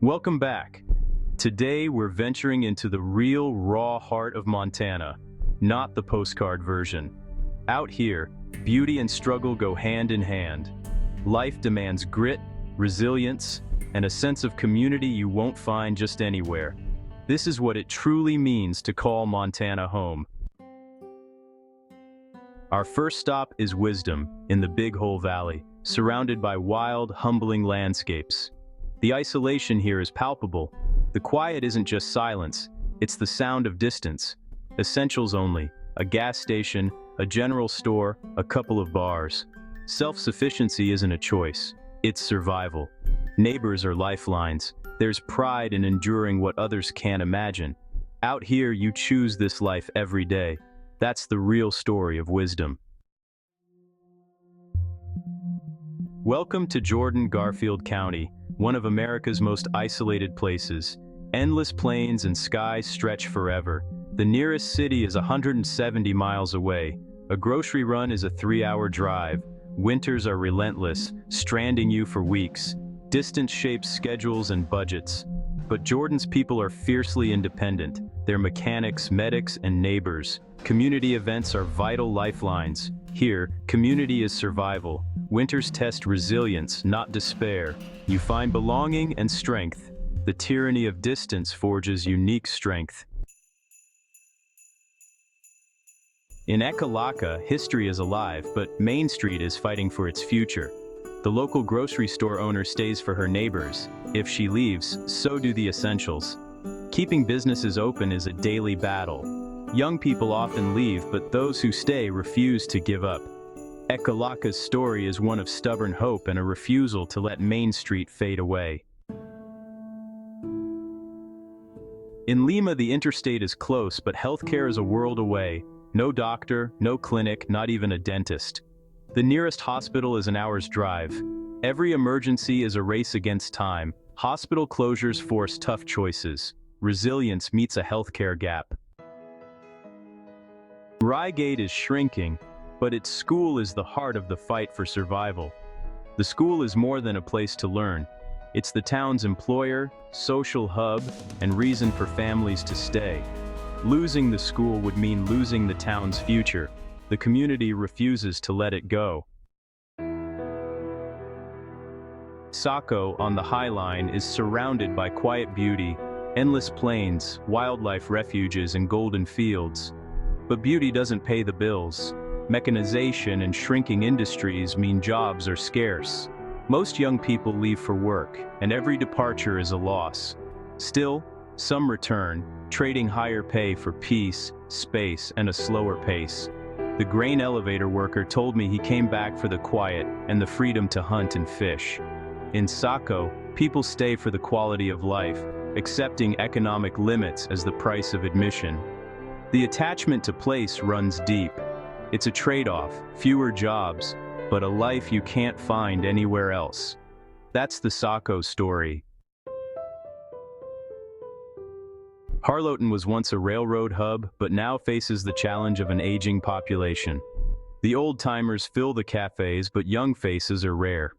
Welcome back. Today we're venturing into the real, raw heart of Montana, not the postcard version. Out here, beauty and struggle go hand in hand. Life demands grit, resilience, and a sense of community you won't find just anywhere. This is what it truly means to call Montana home. Our first stop is Wisdom, in the Big Hole Valley, surrounded by wild, humbling landscapes. The isolation here is palpable. The quiet isn't just silence, it's the sound of distance. Essentials only, a gas station, a general store, a couple of bars. Self-sufficiency isn't a choice, it's survival. Neighbors are lifelines. There's pride in enduring what others can't imagine. Out here, you choose this life every day. That's the real story of Wisdom. Welcome to Jordan Garfield County, one of America's most isolated places. Endless plains and skies stretch forever. The nearest city is 170 miles away. A grocery run is a 3-hour drive. Winters are relentless, stranding you for weeks. Distance shapes schedules and budgets. But Jordan's people are fiercely independent. They're mechanics, medics, and neighbors. Community events are vital lifelines. Here, community is survival. Winters test resilience, not despair. You find belonging and strength. The tyranny of distance forges unique strength. In Ekalaka, history is alive, but Main Street is fighting for its future. The local grocery store owner stays for her neighbors. If she leaves, so do the essentials. Keeping businesses open is a daily battle. Young people often leave, but those who stay refuse to give up. Ekalaka's story is one of stubborn hope and a refusal to let Main Street fade away. In Lima, the interstate is close, but healthcare is a world away. No doctor, no clinic, not even a dentist. The nearest hospital is an hour's drive. Every emergency is a race against time. Hospital closures force tough choices. Resilience meets a healthcare gap. Rygate is shrinking, but its school is the heart of the fight for survival. The school is more than a place to learn. It's the town's employer, social hub, and reason for families to stay. Losing the school would mean losing the town's future. The community refuses to let it go. Saco, on the High Line, is surrounded by quiet beauty, endless plains, wildlife refuges, and golden fields. But beauty doesn't pay the bills. Mechanization and shrinking industries mean jobs are scarce. Most young people leave for work, and every departure is a loss. Still, some return, trading higher pay for peace, space, and a slower pace. The grain elevator worker told me he came back for the quiet and the freedom to hunt and fish. In Saco, people stay for the quality of life, accepting economic limits as the price of admission. The attachment to place runs deep. It's a trade-off, fewer jobs, but a life you can't find anywhere else. That's the Saco story. Harlowton was once a railroad hub, but now faces the challenge of an aging population. The old-timers fill the cafes, but young faces are rare.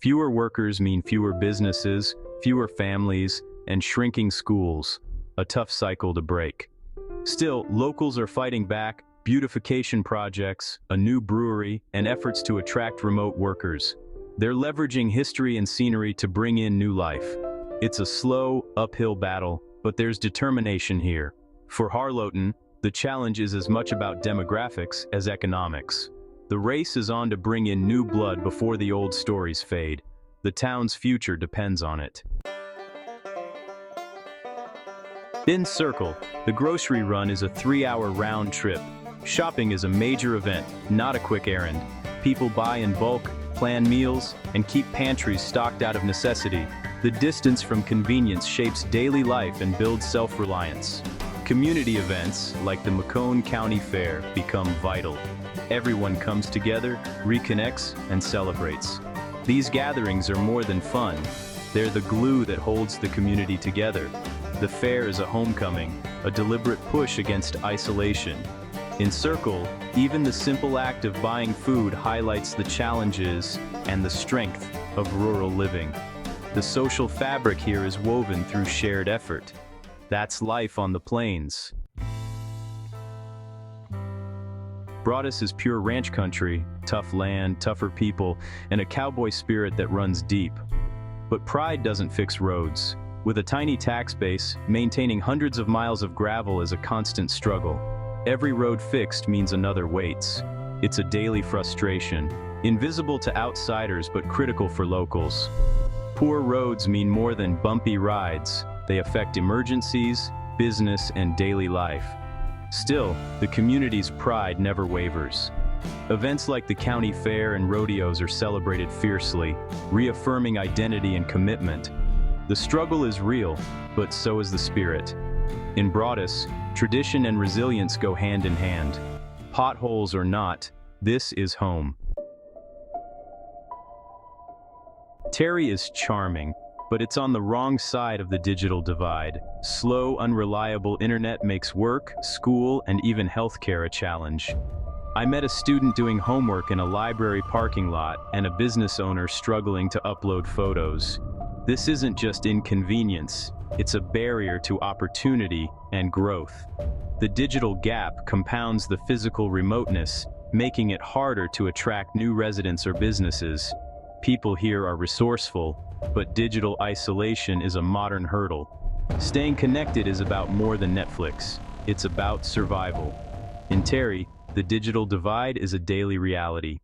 Fewer workers mean fewer businesses, fewer families, and shrinking schools. A tough cycle to break. Still, locals are fighting back. Beautification projects, a new brewery, and efforts to attract remote workers. They're leveraging history and scenery to bring in new life. It's a slow, uphill battle, but there's determination here. For Harlowton, the challenge is as much about demographics as economics. The race is on to bring in new blood before the old stories fade. The town's future depends on it. In Circle, the grocery run is a 3-hour round trip. Shopping is a major event, not a quick errand. People buy in bulk, plan meals, and keep pantries stocked out of necessity. The distance from convenience shapes daily life and builds self-reliance. Community events, like the Macomb County Fair, become vital. Everyone comes together, reconnects, and celebrates. These gatherings are more than fun. They're the glue that holds the community together. The fair is a homecoming, a deliberate push against isolation. In Circle, even the simple act of buying food highlights the challenges and the strength of rural living. The social fabric here is woven through shared effort. That's life on the plains. Broadus is pure ranch country, tough land, tougher people, and a cowboy spirit that runs deep. But pride doesn't fix roads. With a tiny tax base, maintaining hundreds of miles of gravel is a constant struggle. Every road fixed means another waits. It's a daily frustration, invisible to outsiders but critical for locals. Poor roads mean more than bumpy rides. They affect emergencies, business, and daily life. Still, the community's pride never wavers. Events like the county fair and rodeos are celebrated fiercely, reaffirming identity and commitment. The struggle is real, but so is the spirit. In Broadus, tradition and resilience go hand in hand. Potholes or not, this is home. Terry is charming, but it's on the wrong side of the digital divide. Slow, unreliable internet makes work, school, and even healthcare a challenge. I met a student doing homework in a library parking lot and a business owner struggling to upload photos. This isn't just inconvenience, it's a barrier to opportunity and growth. The digital gap compounds the physical remoteness, making it harder to attract new residents or businesses. People here are resourceful, but digital isolation is a modern hurdle. Staying connected is about more than Netflix. It's about survival. In Terry, the digital divide is a daily reality.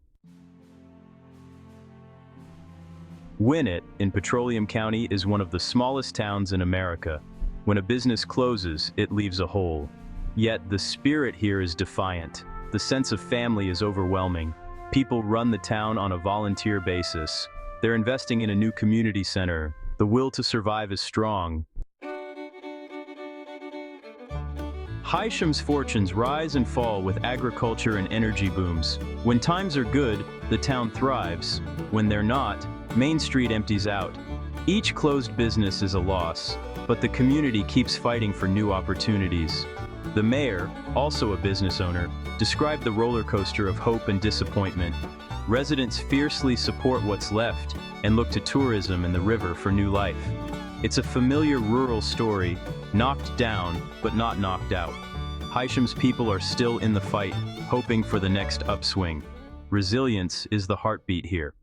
Winnett, in Petroleum County, is one of the smallest towns in America. When a business closes, it leaves a hole. Yet the spirit here is defiant. The sense of family is overwhelming. People run the town on a volunteer basis. They're investing in a new community center. The will to survive is strong. Hisham's fortunes rise and fall with agriculture and energy booms. When times are good, the town thrives. When they're not, Main Street empties out. Each closed business is a loss, but the community keeps fighting for new opportunities. The mayor, also a business owner, described the roller coaster of hope and disappointment. Residents fiercely support what's left and look to tourism and the river for new life. It's a familiar rural story, knocked down but not knocked out. Hisham's people are still in the fight, hoping for the next upswing. Resilience is the heartbeat here.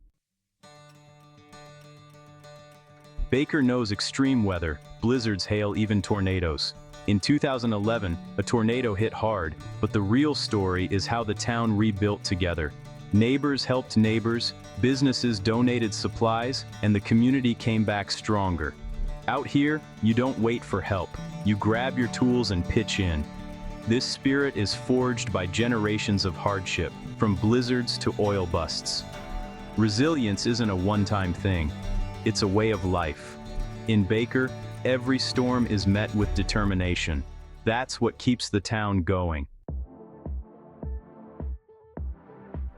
Baker knows extreme weather, blizzards, hail, even tornadoes. In 2011, a tornado hit hard, but the real story is how the town rebuilt together. Neighbors helped neighbors, businesses donated supplies, and the community came back stronger. Out here, you don't wait for help. You grab your tools and pitch in. This spirit is forged by generations of hardship, from blizzards to oil busts. Resilience isn't a one-time thing. It's a way of life. In Baker, every storm is met with determination. That's what keeps the town going.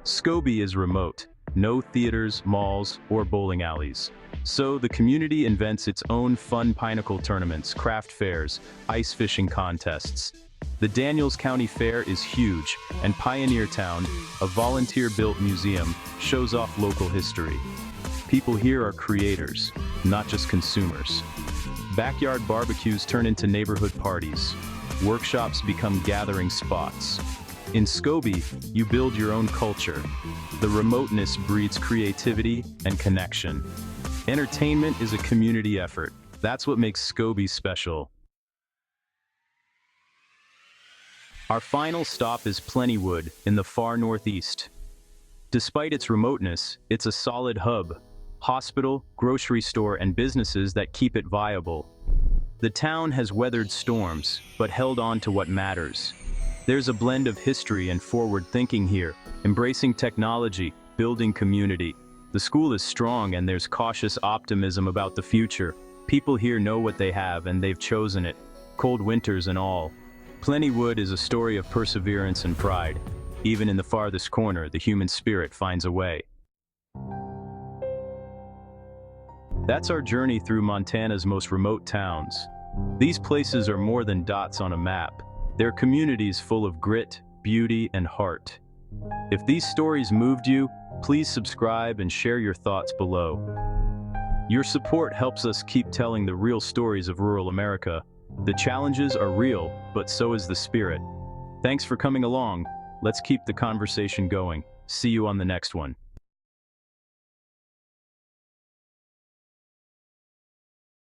Scobie is remote. No theaters, malls, or bowling alleys. So the community invents its own fun pinnacle tournaments, craft fairs, ice fishing contests. The Daniels County Fair is huge, and Pioneer Town, a volunteer-built museum, shows off local history. People here are creators, not just consumers. Backyard barbecues turn into neighborhood parties. Workshops become gathering spots. In Scobie, you build your own culture. The remoteness breeds creativity and connection. Entertainment is a community effort. That's what makes Scobie special. Our final stop is Plentywood in the far northeast. Despite its remoteness, it's a solid hub. Hospital, grocery store, and businesses that keep it viable. The town has weathered storms, but held on to what matters. There's a blend of history and forward thinking here, embracing technology, building community. The school is strong and there's cautious optimism about the future. People here know what they have and they've chosen it, cold winters and all. Plentywood is a story of perseverance and pride. Even in the farthest corner, the human spirit finds a way. That's our journey through Montana's most remote towns. These places are more than dots on a map. They're communities full of grit, beauty, and heart. If these stories moved you, please subscribe and share your thoughts below. Your support helps us keep telling the real stories of rural America. The challenges are real, but so is the spirit. Thanks for coming along. Let's keep the conversation going. See you on the next one.